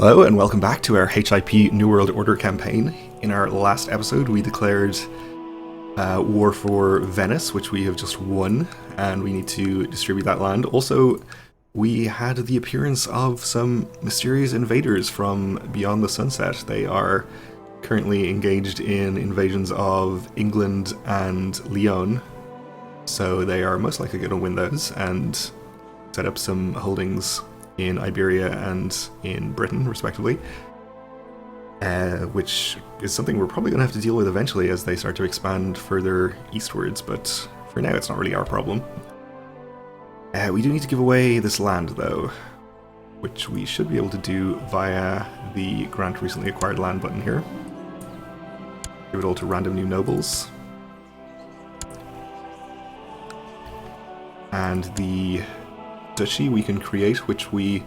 Hello and welcome back to our HIP New World Order campaign. In our last episode we declared war for Venice, which we have just won, and we need to distribute that land. Also, we had the appearance of some mysterious invaders from beyond the sunset. They are currently engaged in invasions of England and Lyon, so they are most likely going to win those and set up some holdings in Iberia and in Britain, respectively, which is something we're probably going to have to deal with eventually as they start to expand further eastwards, but for now it's not really our problem. We do need to give away this land, though, which we should be able to do via the grant recently acquired land button here. Give it all to random new nobles. And the duchy we can create, which we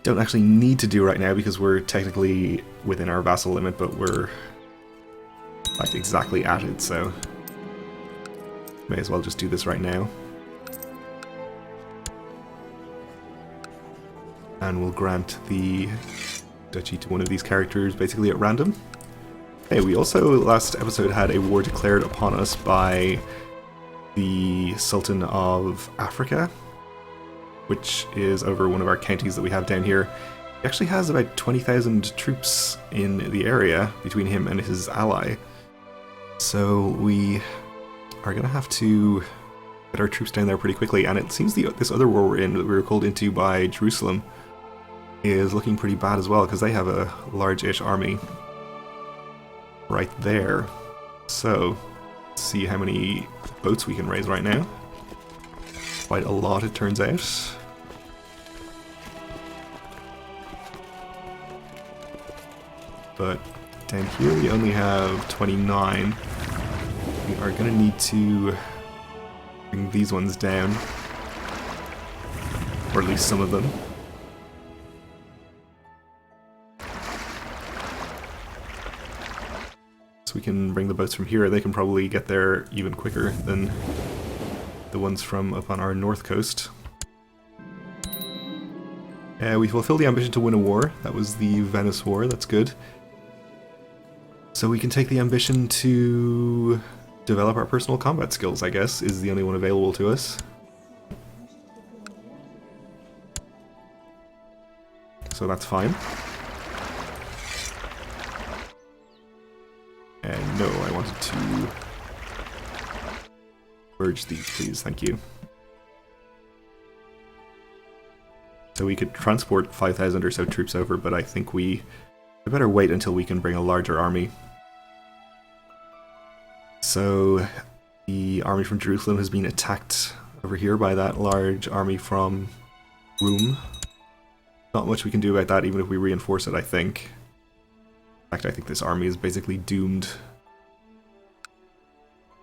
don't actually need to do right now because we're technically within our vassal limit, but we're like exactly at it, so may as well just do this right now. And we'll grant the duchy to one of these characters basically at random. Hey, we also last episode had a war declared upon us by the Sultan of Africa, which is over one of our counties that we have down here. He actually has about 20,000 troops in the area between him and his ally. So we are going to have to get our troops down there pretty quickly, and it seems this other war we're in, that we were called into by Jerusalem, is looking pretty bad as well, because they have a large-ish army right there. So, let's see how many boats we can raise right now. Quite a lot, it turns out. But down here we only have 29. We are going to need to bring these ones down, or at least some of them. So we can bring the boats from here. They can probably get there even quicker than the ones from up on our north coast. We fulfilled the ambition to win a war. That was the Venice War. That's good. So we can take the ambition to develop our personal combat skills, I guess, is the only one available to us. So that's fine. And no, I wanted to merge these, please, thank you. So we could transport 5,000 or so troops over, but I think we better wait until we can bring a larger army. So the army from Jerusalem has been attacked over here by that large army from Rome. Not much we can do about that, even if we reinforce it, I think. In fact, I think this army is basically doomed.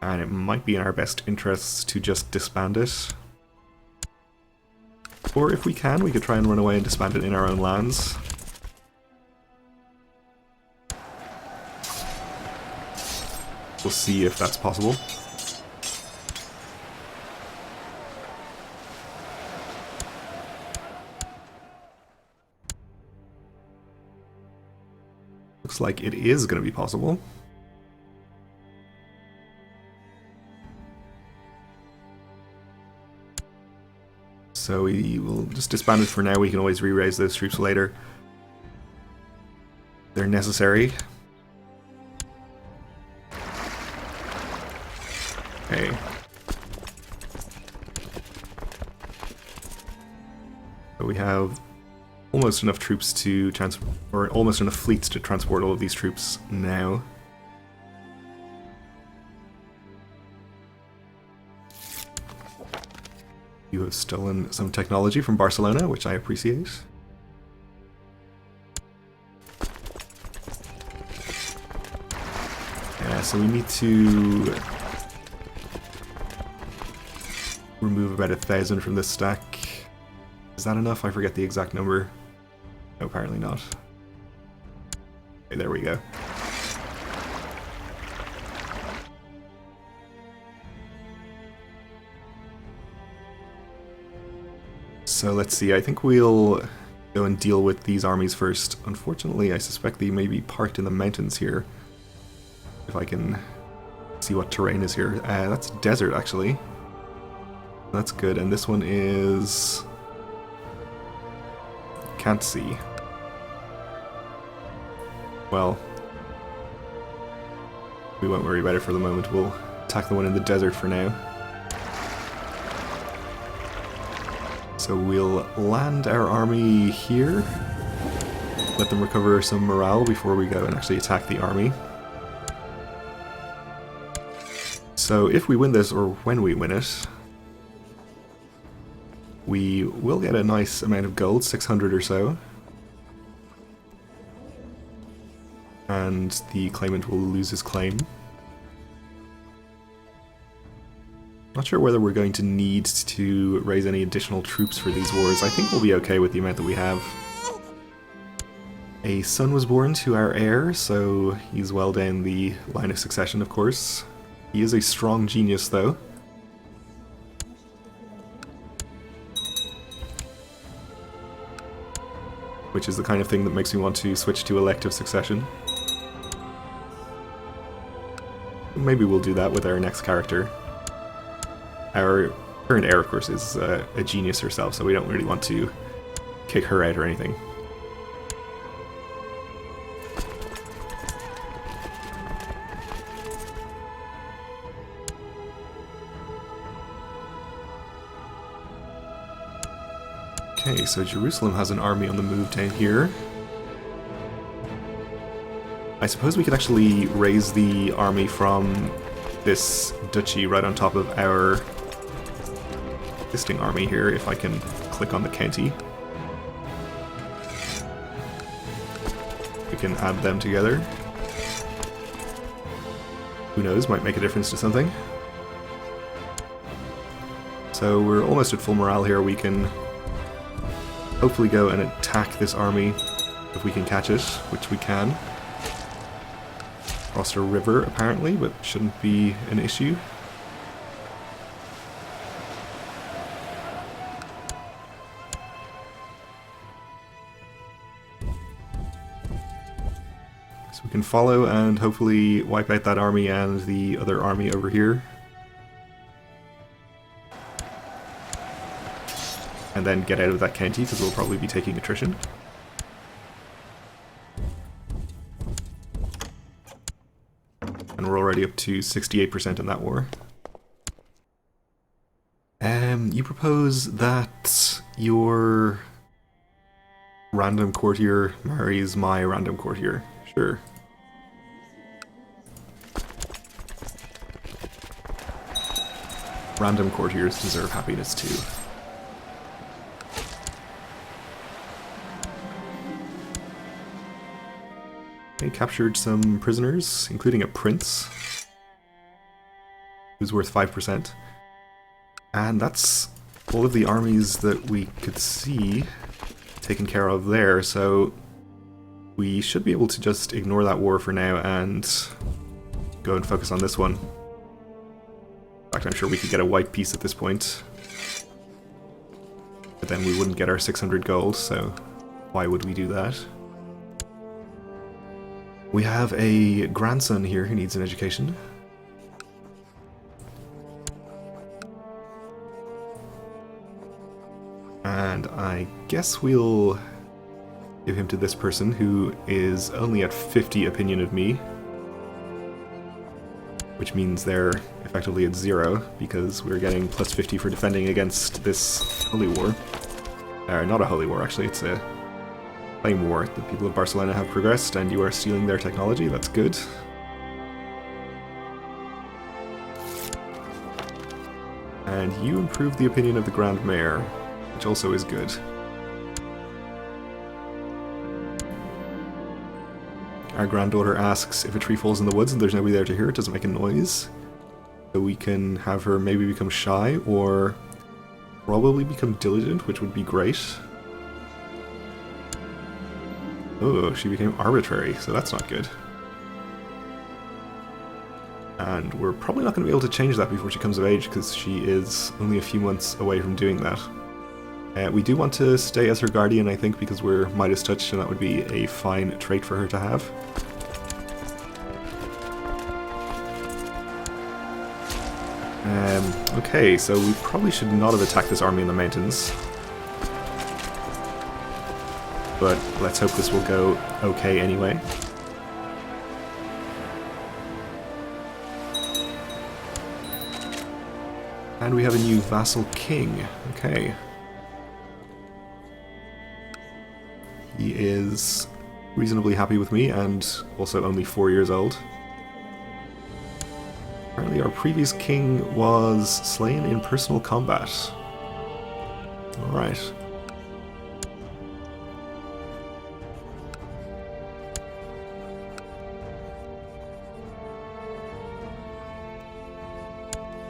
And it might be in our best interests to just disband it. Or if we can, we could try and run away and disband it in our own lands. We'll see if that's possible. Looks like it is going to be possible. So we will just disband it for now. We can always re-raise those troops later. They're necessary. Okay. So we have almost enough troops to or almost enough fleets to transport all of these troops now. You have stolen some technology from Barcelona, which I appreciate. Yeah, so we need to remove about 1,000 from this stack. Is that enough? I forget the exact number. No, apparently not. Okay, there we go. So let's see, I think we'll go and deal with these armies first. Unfortunately, I suspect they may be parked in the mountains here. If I can see what terrain is here. That's desert, actually. That's good, and this one is... can't see. Well, we won't worry about it for the moment. We'll attack the one in the desert for now. So we'll land our army here, let them recover some morale before we go and actually attack the army. So if we win this, or when we win it, we will get a nice amount of gold, 600 or so. And the claimant will lose his claim. Not sure whether we're going to need to raise any additional troops for these wars. I think we'll be okay with the amount that we have. A son was born to our heir, so he's well down the line of succession, of course. He is a strong genius, though. Which is the kind of thing that makes me want to switch to elective succession. Maybe we'll do that with our next character. Our current heir, of course, is a genius herself, so we don't really want to kick her out or anything. Okay, so Jerusalem has an army on the move down here. I suppose we could actually raise the army from this duchy right on top of our existing army here, if I can click on the county. We can add them together. Who knows, might make a difference to something. So we're almost at full morale here. We can hopefully go and attack this army if we can catch it, which we can. Crossed a river, apparently, but shouldn't be an issue. So we can follow and hopefully wipe out that army and the other army over here. And then get out of that county, because we'll probably be taking attrition. And we're already up to 68% in that war. You propose that your random courtier marries my random courtier. Sure. Random courtiers deserve happiness too. Okay, captured some prisoners, including a prince, who's worth 5%. And that's all of the armies that we could see taken care of there, so we should be able to just ignore that war for now and go and focus on this one. In fact, I'm sure we could get a white piece at this point, but then we wouldn't get our 600 gold, so why would we do that? We have a grandson here who needs an education. And I guess we'll give him to this person who is only at 50 opinion of me. Which means they're effectively at 0, because we're getting plus 50 for defending against this holy war. Not a holy war, actually, it's a flame war. The people of Barcelona have progressed, and you are stealing their technology. That's good. And you improve the opinion of the Grand Mayor, which also is good. Our granddaughter asks if a tree falls in the woods and there's nobody there to hear it, doesn't make a noise. So we can have her maybe become shy, or probably become diligent, which would be great. Oh, she became arbitrary, so that's not good. And we're probably not going to be able to change that before she comes of age, because she is only a few months away from doing that. We do want to stay as her guardian, I think, because we're Midas touched, and that would be a fine trait for her to have. Okay, so we probably should not have attacked this army in the mountains. But let's hope this will go okay anyway. And we have a new vassal king. Okay. He is reasonably happy with me, and also only 4 years old. Apparently our previous king was slain in personal combat. Alright.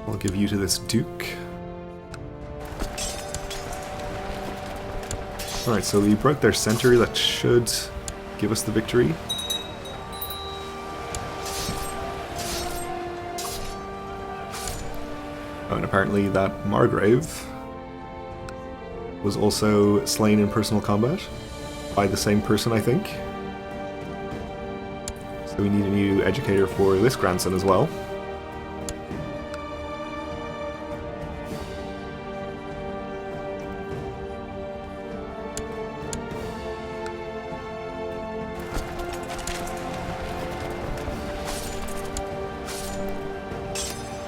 I'll give you to this duke. Alright, so we broke their center. That should give us the victory. Oh, and apparently that Margrave was also slain in personal combat by the same person, I think. So we need a new educator for this grandson as well.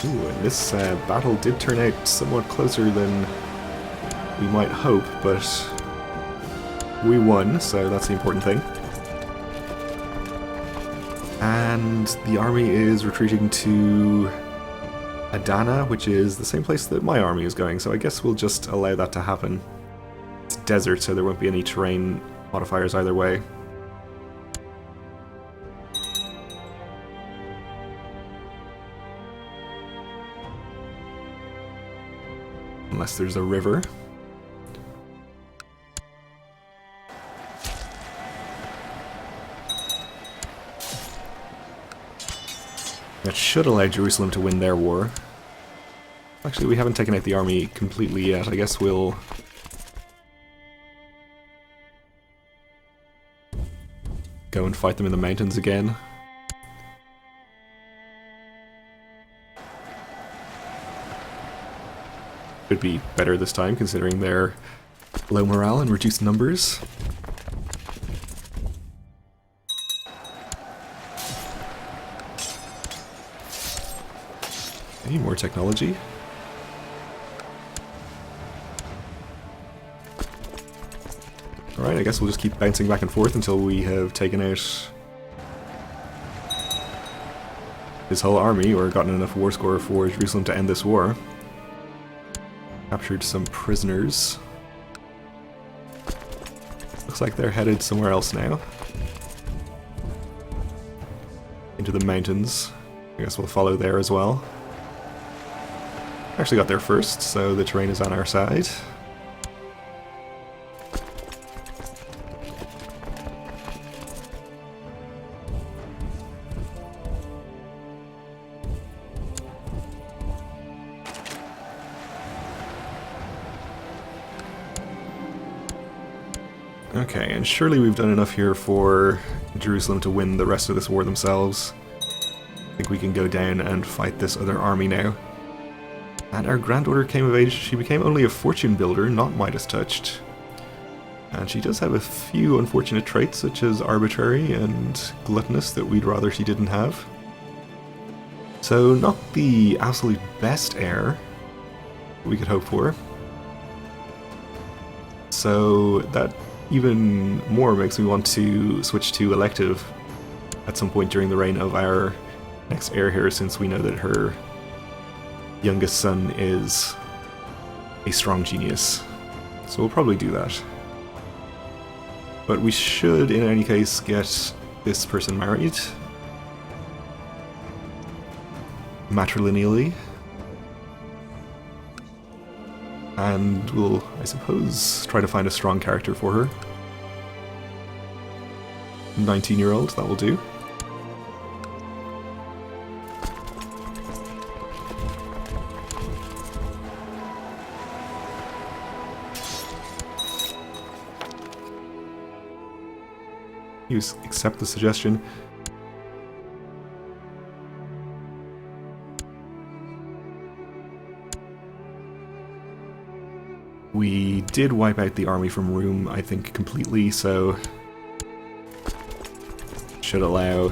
Ooh, and this battle did turn out somewhat closer than we might hope, but we won, so that's the important thing. And the army is retreating to Adana, which is the same place that my army is going, so I guess we'll just allow that to happen. It's desert, so there won't be any terrain modifiers either way. Unless there's a river. That should allow Jerusalem to win their war. Actually, we haven't taken out the army completely yet. I guess we'll go and fight them in the mountains again. Could be better this time, considering their low morale and reduced numbers. Any more technology? Alright, I guess we'll just keep bouncing back and forth until we have taken out his whole army, or gotten enough war score for Jerusalem to end this war. Captured some prisoners. Looks like they're headed somewhere else now. Into the mountains. I guess we'll follow there as well. Actually got there first, so the terrain is on our side. Okay, and surely we've done enough here for Jerusalem to win the rest of this war themselves. I think we can go down and fight this other army now. And our granddaughter came of age. She became only a fortune builder, not Midas touched. And she does have a few unfortunate traits, such as arbitrary and gluttonous, that we'd rather she didn't have. So not the absolute best heir we could hope for. So that even more makes me want to switch to elective at some point during the reign of our next heir here, since we know that her youngest son is a strong genius. So we'll probably do that. But we should, in any case, get this person married. Matrilineally. And we'll, I suppose, try to find a strong character for her. 19-year-old, that will do. You accept the suggestion. We did wipe out the army from Rome, I think, completely, so should allow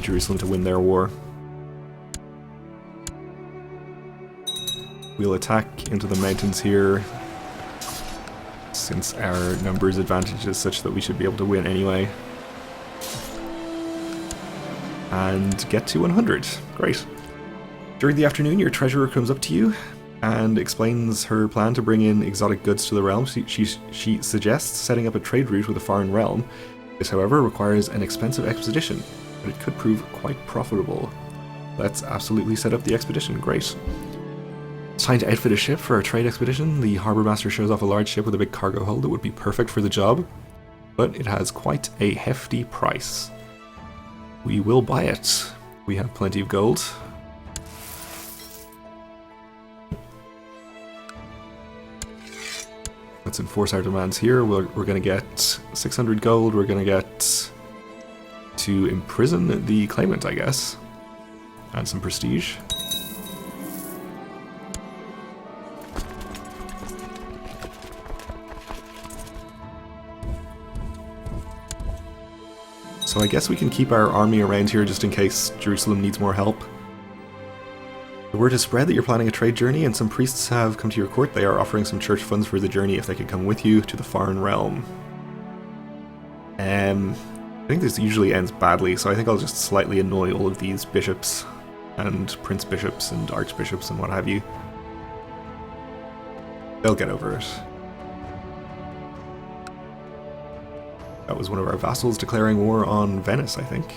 Jerusalem to win their war. We'll attack into the mountains here, since our numbers advantage is such that we should be able to win anyway. And get to 100. Great. During the afternoon, your treasurer comes up to you and explains her plan to bring in exotic goods to the realm. She suggests setting up a trade route with a foreign realm. This, however, requires an expensive expedition, but it could prove quite profitable. Let's absolutely set up the expedition. Great. It's time to outfit a ship for our trade expedition. The harbour master shows off a large ship with a big cargo hold that would be perfect for the job, but it has quite a hefty price. We will buy it. We have plenty of gold. Let's enforce our demands here. We're going to get 600 gold. We're going to get to imprison the claimant, I guess, and some prestige. So I guess we can keep our army around here just in case Jerusalem needs more help. The word has spread that you're planning a trade journey, and some priests have come to your court. They are offering some church funds for the journey if they could come with you to the foreign realm. I think this usually ends badly, so I think I'll just slightly annoy all of these bishops and prince bishops and archbishops and what have you. They'll get over it. That was one of our vassals declaring war on Venice, I think.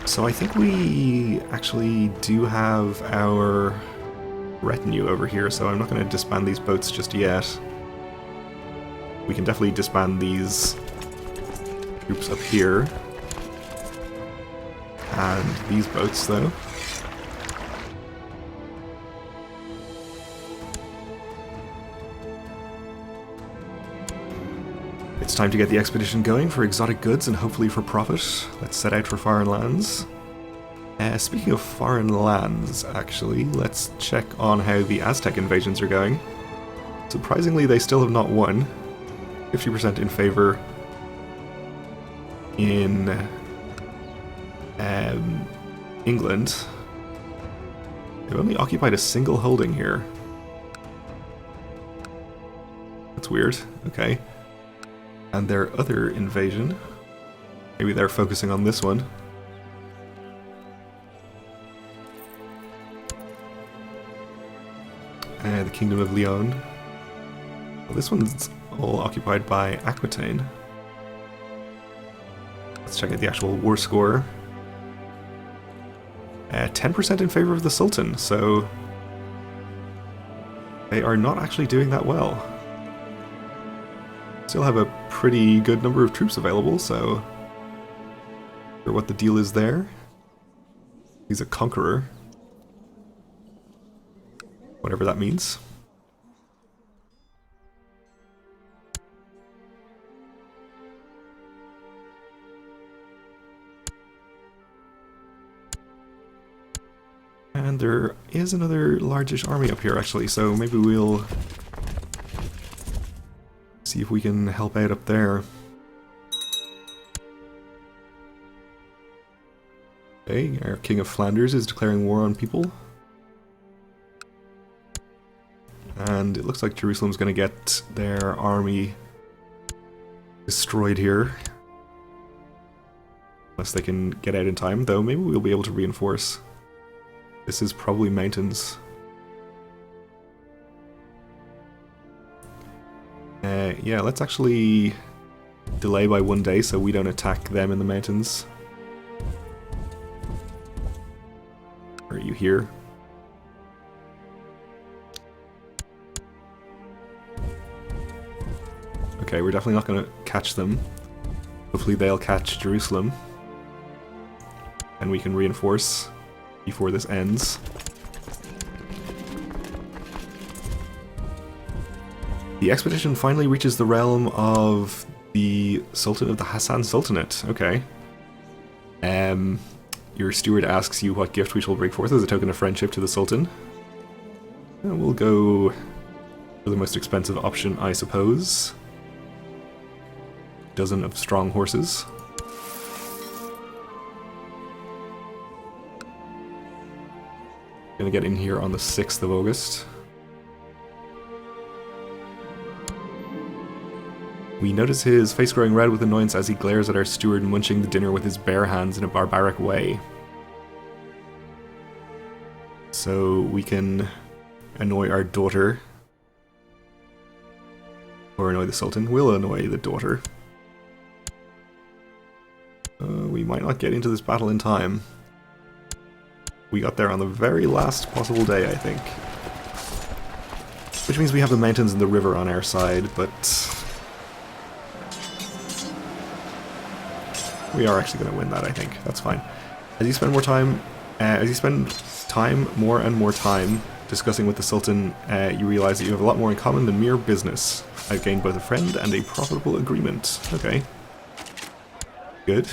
So I think we actually do have our retinue over here, so I'm not going to disband these boats just yet. We can definitely disband these troops up here. And these boats, though. It's time to get the expedition going for exotic goods and hopefully for profit. Let's set out for foreign lands. Speaking of foreign lands, actually, let's check on how the Aztec invasions are going. Surprisingly, they still have not won. 50% in favor in England. They've only occupied a single holding here. That's weird. Okay. And their other invasion, maybe they're focusing on this one. The Kingdom of Leon. Well, this one's all occupied by Aquitaine. Let's check out the actual war score. 10% in favor of the Sultan, so they are not actually doing that well. Still have a pretty good number of troops available, so not sure what the deal is there. He's a conqueror. Whatever that means. And there is another largish army up here, actually, so maybe we'll see if we can help out up there. Okay, our King of Flanders is declaring war on people. And it looks like Jerusalem's going to get their army destroyed here. Unless they can get out in time, though maybe we'll be able to reinforce. This is probably mountains. Yeah, let's actually delay by 1 day so we don't attack them in the mountains. Are you here? Okay, we're definitely not going to catch them. Hopefully they'll catch Jerusalem. And we can reinforce before this ends. The expedition finally reaches the realm of The Sultan of the Hassan Sultanate. Okay. Your steward asks you what gift we shall bring forth as a token of friendship to the Sultan. And we'll go for the most expensive option, I suppose. Dozen of strong horses. Gonna get in here on the 6th of August. We notice his face growing red with annoyance as he glares at our steward munching the dinner with his bare hands in a barbaric way. So we can annoy our daughter. Or annoy the Sultan. We'll annoy the daughter. We might not get into this battle in time. We got there on the very last possible day, I think. Which means we have the mountains and the river on our side, but we are actually going to win that, I think. That's fine. As you spend more time, more and more time discussing with the Sultan, you realize that you have a lot more in common than mere business. I've gained both a friend and a profitable agreement. Okay. Good.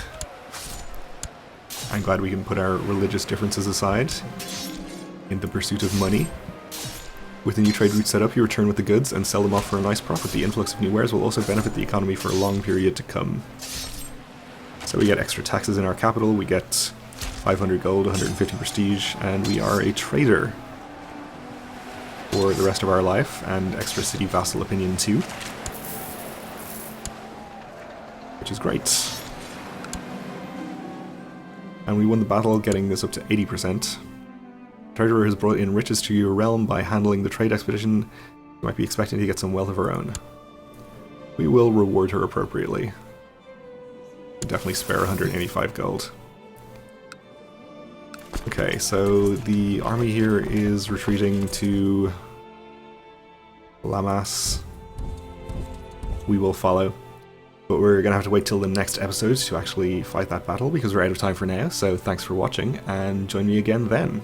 I'm glad we can put our religious differences aside in the pursuit of money. With the new trade route set up, you return with the goods and sell them off for a nice profit. The influx of new wares will also benefit the economy for a long period to come. So we get extra taxes in our capital, we get 500 gold, 150 prestige, and we are a trader for the rest of our life, and extra city vassal opinion too. Which is great. And we won the battle, getting this up to 80%. Treasurer has brought in riches to your realm by handling the trade expedition. You might be expecting to get some wealth of her own. We will reward her appropriately. Definitely spare 185 gold. Okay, so the army here is retreating to Lamas. We will follow. But we're going to have to wait till the next episode to actually fight that battle because we're out of time for now. So thanks for watching and join me again then.